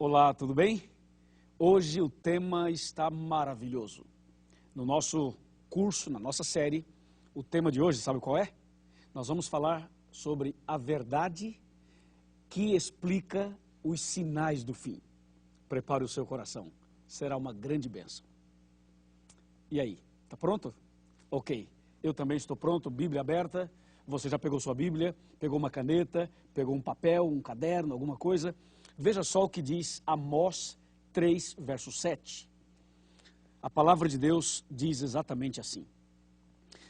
Olá, tudo bem? Hoje o tema está maravilhoso. No nosso curso, na nossa série, o tema de hoje, sabe qual é? Nós vamos falar sobre a verdade que explica os sinais do fim. Prepare o seu coração, será uma grande bênção. E aí, tá pronto? Ok, eu também estou pronto, Bíblia aberta. Você já pegou sua Bíblia, pegou uma caneta, pegou um papel, um caderno, alguma coisa? Veja só o que diz Amós 3, verso 7. A palavra de Deus diz exatamente assim: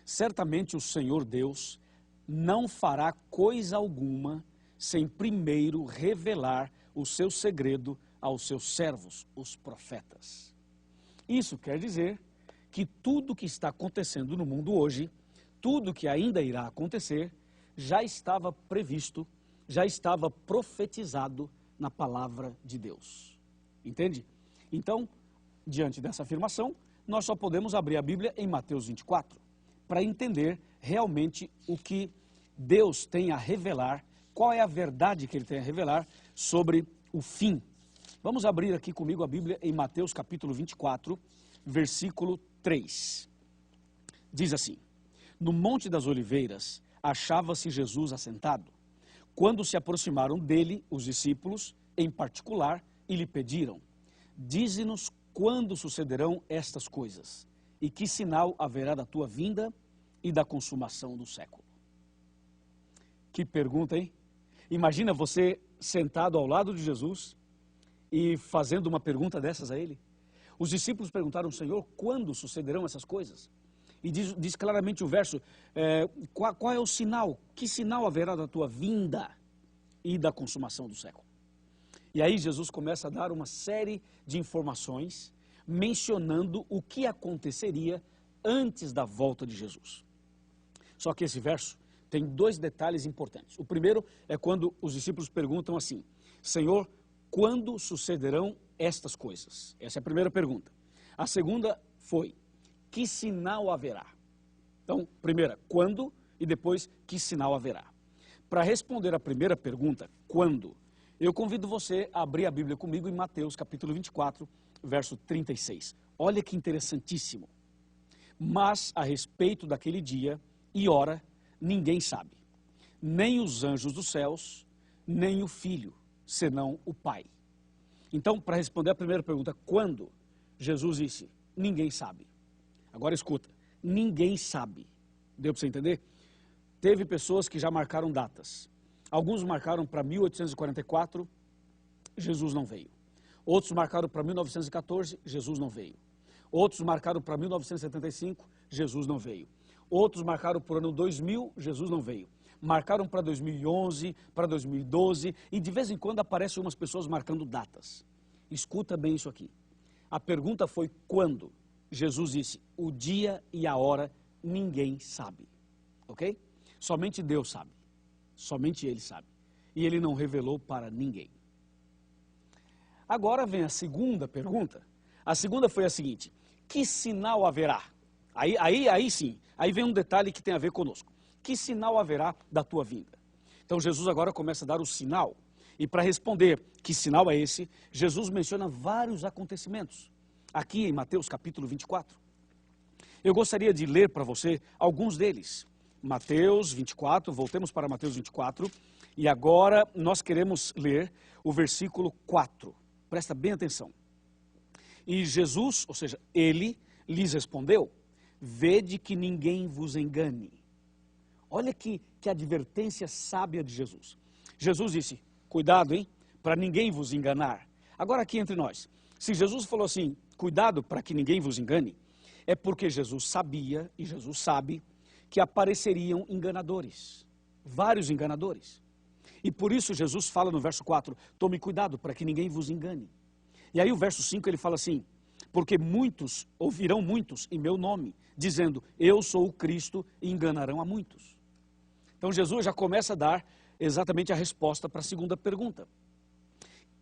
certamente o Senhor Deus não fará coisa alguma sem primeiro revelar o seu segredo aos seus servos, os profetas. Isso quer dizer que tudo que está acontecendo no mundo hoje, tudo que ainda irá acontecer, já estava previsto, já estava profetizado na palavra de Deus. Entende? Então, diante dessa afirmação, nós só podemos abrir a Bíblia em Mateus 24, para entender realmente o que Deus tem a revelar, qual é a verdade que Ele tem a revelar sobre o fim. Vamos abrir aqui comigo a Bíblia em Mateus capítulo 24, versículo 3. Diz assim: no Monte das Oliveiras achava-se Jesus assentado. Quando se aproximaram dele, os discípulos, em particular, e lhe pediram: dize-nos quando sucederão estas coisas, e que sinal haverá da tua vinda e da consumação do século. Que pergunta, hein? Imagina você sentado ao lado de Jesus e fazendo uma pergunta dessas a ele. Os discípulos perguntaram: Senhor, quando sucederão essas coisas? E diz claramente o verso, qual é o sinal? Que sinal haverá da tua vinda e da consumação do século? E aí Jesus começa a dar uma série de informações, mencionando o que aconteceria antes da volta de Jesus. Só que esse verso tem dois detalhes importantes. O primeiro é quando os discípulos perguntam assim: Senhor, quando sucederão estas coisas? Essa é a primeira pergunta. A segunda foi: que sinal haverá? Então, primeira, quando, e depois, que sinal haverá? Para responder a primeira pergunta, quando, eu convido você a abrir a Bíblia comigo em Mateus capítulo 24, verso 36. Olha que interessantíssimo. Mas a respeito daquele dia e hora, ninguém sabe, nem os anjos dos céus, nem o Filho, senão o Pai. Então, para responder a primeira pergunta, quando, Jesus disse: ninguém sabe. Agora escuta, ninguém sabe. Deu para você entender? Teve pessoas que já marcaram datas. Alguns marcaram para 1844, Jesus não veio. Outros marcaram para 1914, Jesus não veio. Outros marcaram para 1975, Jesus não veio. Outros marcaram para o ano 2000, Jesus não veio. Marcaram para 2011, para 2012, e de vez em quando aparecem umas pessoas marcando datas. Escuta bem isso aqui. A pergunta foi quando? Jesus disse: o dia e a hora ninguém sabe, ok? Somente Deus sabe, somente Ele sabe, e Ele não revelou para ninguém. Agora vem a segunda pergunta. A segunda foi a seguinte: que sinal haverá? Aí sim, aí vem um detalhe que tem a ver conosco. Que sinal haverá da tua vinda? Então Jesus agora começa a dar o sinal, e para responder que sinal é esse, Jesus menciona vários acontecimentos. Aqui em Mateus capítulo 24. Eu gostaria de ler para você alguns deles. Mateus 24, voltemos para Mateus 24, e agora nós queremos ler o versículo 4. Presta bem atenção. E Jesus, ou seja, ele lhes respondeu: vede que ninguém vos engane. Olha que advertência sábia de Jesus. Jesus disse: cuidado, hein, para ninguém vos enganar. Agora aqui entre nós, se Jesus falou assim: cuidado para que ninguém vos engane, é porque Jesus sabia, e Jesus sabe, que apareceriam enganadores, vários enganadores. E por isso Jesus fala no verso 4, tome cuidado para que ninguém vos engane. E aí o verso 5 ele fala assim: porque muitos, ouvirão muitos em meu nome, dizendo, eu sou o Cristo, e enganarão a muitos. Então Jesus já começa a dar exatamente a resposta para a segunda pergunta.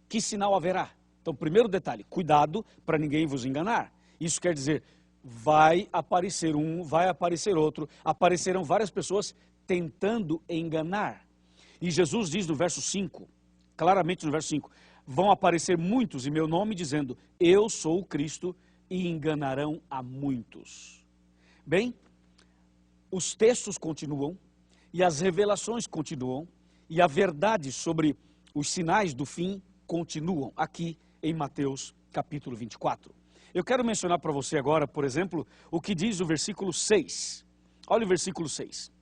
Que sinal haverá? Então, primeiro detalhe, cuidado para ninguém vos enganar. Isso quer dizer, vai aparecer um, vai aparecer outro, aparecerão várias pessoas tentando enganar. E Jesus diz no verso 5, claramente no verso 5, Vão aparecer muitos em meu nome dizendo, eu sou o Cristo, e enganarão a muitos. Bem, os textos continuam, e as revelações continuam, e a verdade sobre os sinais do fim continuam aqui em Mateus capítulo 24. Eu quero mencionar para você agora, por exemplo, o que diz o versículo 6. Olha o versículo 6.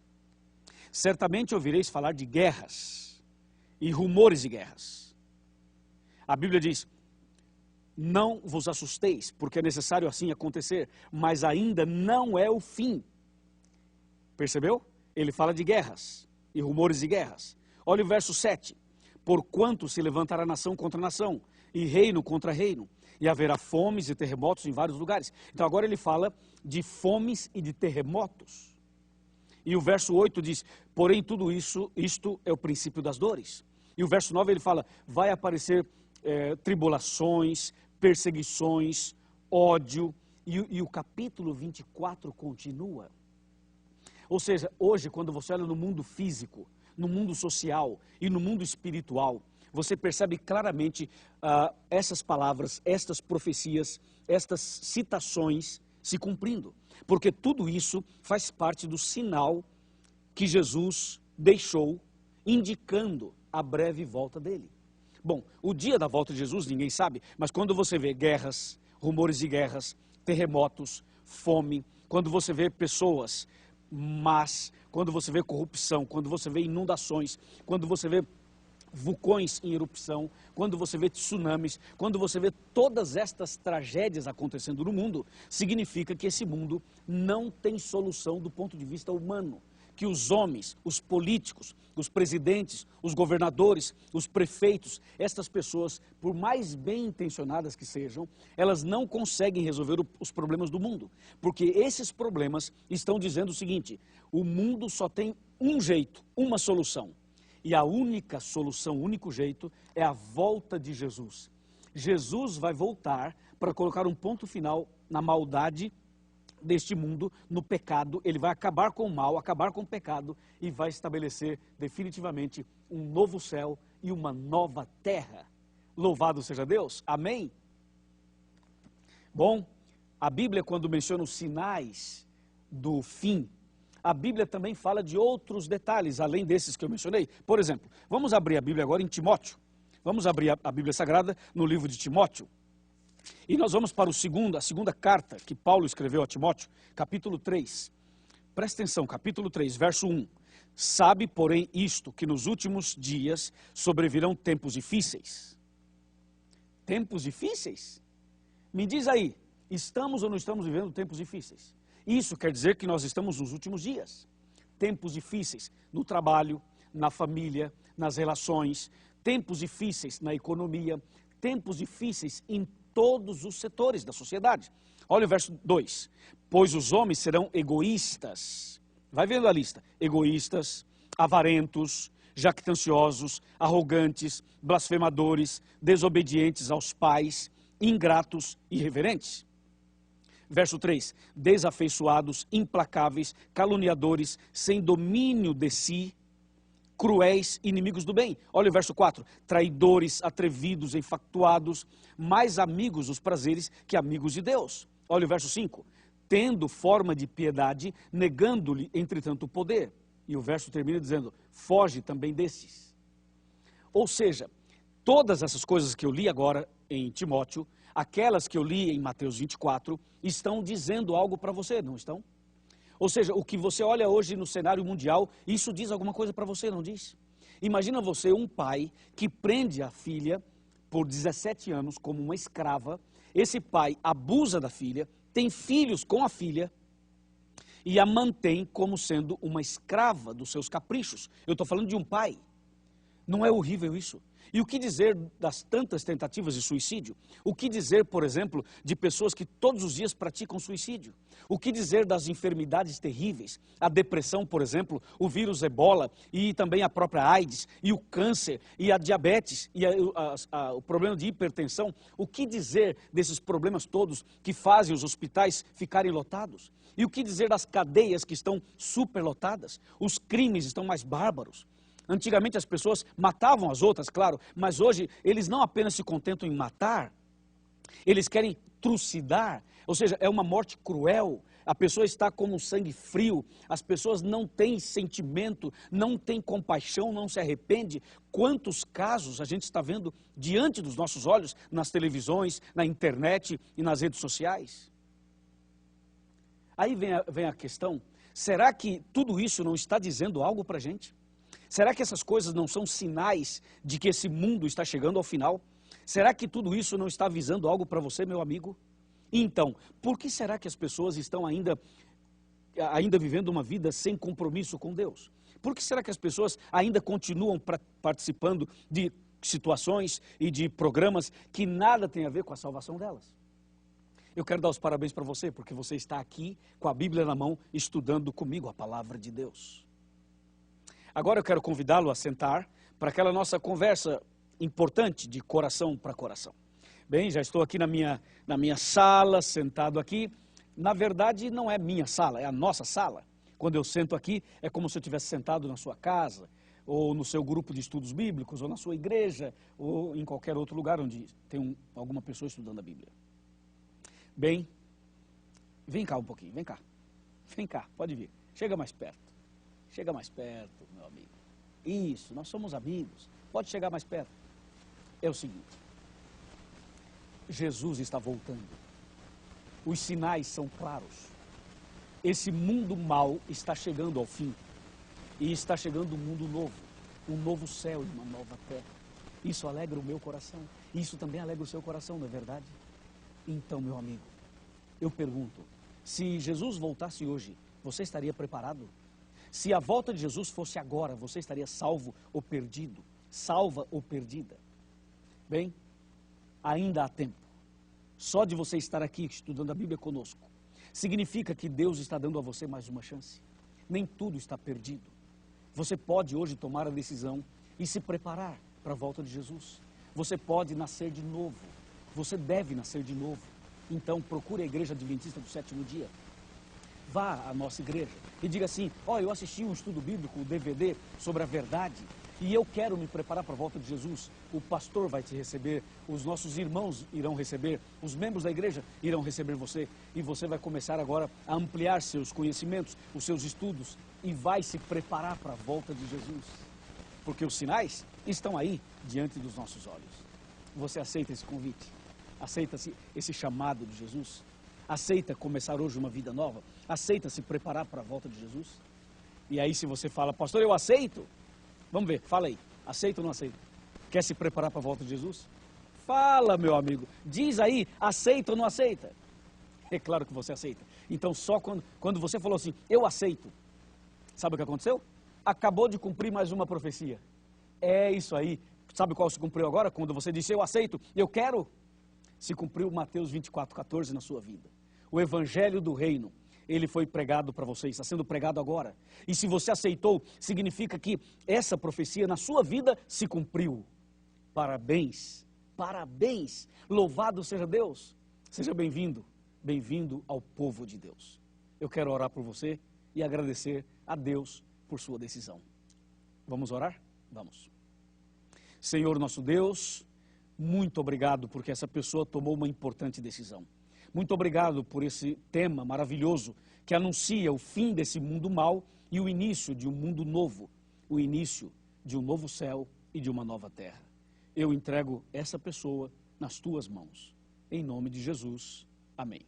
Certamente ouvireis falar de guerras e rumores de guerras. A Bíblia diz, não vos assusteis, porque é necessário assim acontecer, mas ainda não é o fim. Percebeu? Ele fala de guerras e rumores de guerras. Olha o verso 7. Porquanto se levantará nação contra nação, e reino contra reino, e haverá fomes e terremotos em vários lugares. Então agora ele fala de fomes e de terremotos. E o verso 8 diz, porém tudo isso, isto é o princípio das dores. E o verso 9 ele fala, vai aparecer tribulações, perseguições, ódio, e o capítulo 24 continua. Ou seja, hoje quando você olha no mundo físico, no mundo social e no mundo espiritual, você percebe claramente essas palavras, estas profecias, estas citações se cumprindo. Porque tudo isso faz parte do sinal que Jesus deixou, indicando a breve volta dele. Bom, o dia da volta de Jesus ninguém sabe, mas quando você vê guerras, rumores de guerras, terremotos, fome, quando você vê pessoas más, quando você vê corrupção, quando você vê inundações, quando você vê vulcões em erupção, quando você vê tsunamis, quando você vê todas estas tragédias acontecendo no mundo, significa que esse mundo não tem solução do ponto de vista humano. Que os homens, os políticos, os presidentes, os governadores, os prefeitos, estas pessoas, por mais bem intencionadas que sejam, elas não conseguem resolver os problemas do mundo. Porque esses problemas estão dizendo o seguinte, o mundo só tem um jeito, uma solução. E a única solução, o único jeito, é a volta de Jesus. Jesus vai voltar para colocar um ponto final na maldade deste mundo, no pecado. Ele vai acabar com o mal, acabar com o pecado e vai estabelecer definitivamente um novo céu e uma nova terra. Louvado seja Deus. Amém? Bom, a Bíblia, quando menciona os sinais do fim, a Bíblia também fala de outros detalhes, além desses que eu mencionei. Por exemplo, vamos abrir a Bíblia agora em Timóteo. Vamos abrir a Bíblia Sagrada no livro de Timóteo. E nós vamos para a segunda carta que Paulo escreveu a Timóteo, capítulo 3. Presta atenção, capítulo 3, verso 1. Sabe, porém, isto, que nos últimos dias sobrevirão tempos difíceis. Tempos difíceis? Me diz aí, estamos ou não estamos vivendo tempos difíceis? Isso quer dizer que nós estamos nos últimos dias. Tempos difíceis no trabalho, na família, nas relações, tempos difíceis na economia, tempos difíceis em todos os setores da sociedade. Olha o verso 2. Pois os homens serão egoístas. Vai vendo a lista. Egoístas, avarentos, jactanciosos, arrogantes, blasfemadores, desobedientes aos pais, ingratos e irreverentes. Verso 3. Desafeiçoados, implacáveis, caluniadores, sem domínio de si, cruéis, inimigos do bem. Olha o verso 4. Traidores, atrevidos, enfatuados, mais amigos dos prazeres que amigos de Deus. Olha o verso 5. Tendo forma de piedade, negando-lhe, entretanto, o poder. E o verso termina dizendo, foge também desses. Ou seja, todas essas coisas que eu li agora em Timóteo, aquelas que eu li em Mateus 24, estão dizendo algo para você, não estão? Ou seja, o que você olha hoje no cenário mundial, isso diz alguma coisa para você, não diz? Imagina você, um pai que prende a filha por 17 anos como uma escrava. Esse pai abusa da filha, tem filhos com a filha e a mantém como sendo uma escrava dos seus caprichos. Eu estou falando de um pai. Não é horrível isso? E o que dizer das tantas tentativas de suicídio? O que dizer, por exemplo, de pessoas que todos os dias praticam suicídio? O que dizer das enfermidades terríveis? A depressão, por exemplo, o vírus Ebola e também a própria AIDS, e o câncer, e a diabetes, e o problema de hipertensão. O que dizer desses problemas todos que fazem os hospitais ficarem lotados? E o que dizer das cadeias que estão superlotadas? Os crimes estão mais bárbaros. Antigamente as pessoas matavam as outras, claro, mas hoje eles não apenas se contentam em matar, eles querem trucidar, ou seja, é uma morte cruel. A pessoa está com o sangue frio, as pessoas não têm sentimento, não têm compaixão, não se arrepende. Quantos casos a gente está vendo diante dos nossos olhos, nas televisões, na internet e nas redes sociais? Aí vem a questão, será que tudo isso não está dizendo algo para a gente? Será que essas coisas não são sinais de que esse mundo está chegando ao final? Será que tudo isso não está avisando algo para você, meu amigo? Então, por que será que as pessoas estão ainda vivendo uma vida sem compromisso com Deus? Por que será que as pessoas ainda continuam participando de situações e de programas que nada tem a ver com a salvação delas? Eu quero dar os parabéns para você, porque você está aqui com a Bíblia na mão, estudando comigo a palavra de Deus. Agora eu quero convidá-lo a sentar para aquela nossa conversa importante de coração para coração. Bem, já estou aqui na minha sala, sentado aqui. Na verdade, não é minha sala, é a nossa sala. Quando eu sento aqui, é como se eu estivesse sentado na sua casa, ou no seu grupo de estudos bíblicos, ou na sua igreja, ou em qualquer outro lugar onde tem alguma pessoa estudando a Bíblia. Bem, vem cá um pouquinho, vem cá. Vem cá, pode vir. Chega mais perto. Chega mais perto, meu amigo. Isso, nós somos amigos. Pode chegar mais perto. É o seguinte. Jesus está voltando. Os sinais são claros. Esse mundo mau está chegando ao fim. E está chegando um mundo novo. Um novo céu e uma nova terra. Isso alegra o meu coração. Isso também alegra o seu coração, não é verdade? Então, meu amigo, eu pergunto, se Jesus voltasse hoje, você estaria preparado? Se a volta de Jesus fosse agora, você estaria salvo ou perdido? Salva ou perdida? Bem, ainda há tempo. Só de você estar aqui estudando a Bíblia conosco, significa que Deus está dando a você mais uma chance. Nem tudo está perdido. Você pode hoje tomar a decisão e se preparar para a volta de Jesus. Você pode nascer de novo. Você deve nascer de novo. Então procure a Igreja Adventista do Sétimo Dia. Vá à nossa igreja e diga assim, eu assisti um estudo bíblico, um DVD sobre a verdade, e eu quero me preparar para a volta de Jesus. O pastor vai te receber, os nossos irmãos irão receber, os membros da igreja irão receber você, e você vai começar agora a ampliar seus conhecimentos, os seus estudos, e vai se preparar para a volta de Jesus. Porque os sinais estão aí, diante dos nossos olhos. Você aceita esse convite? Aceita esse chamado de Jesus? Aceita começar hoje uma vida nova? Aceita se preparar para a volta de Jesus? E aí se você fala, pastor, eu aceito. Vamos ver, fala aí. Aceita ou não aceita? Quer se preparar para a volta de Jesus? Fala, meu amigo. Diz aí, aceita ou não aceita? É claro que você aceita. Então só quando você falou assim, eu aceito. Sabe o que aconteceu? Acabou de cumprir mais uma profecia. É isso aí. Sabe qual se cumpriu agora? Quando você disse, eu aceito, eu quero. Se cumpriu Mateus 24:14 na sua vida. O Evangelho do Reino, ele foi pregado para você, está sendo pregado agora. E se você aceitou, significa que essa profecia na sua vida se cumpriu. Parabéns, parabéns, louvado seja Deus. Seja bem-vindo, bem-vindo ao povo de Deus. Eu quero orar por você e agradecer a Deus por sua decisão. Vamos orar? Vamos. Senhor nosso Deus, muito obrigado porque essa pessoa tomou uma importante decisão. Muito obrigado por esse tema maravilhoso que anuncia o fim desse mundo mau e o início de um mundo novo, o início de um novo céu e de uma nova terra. Eu entrego essa pessoa nas tuas mãos. Em nome de Jesus. Amém.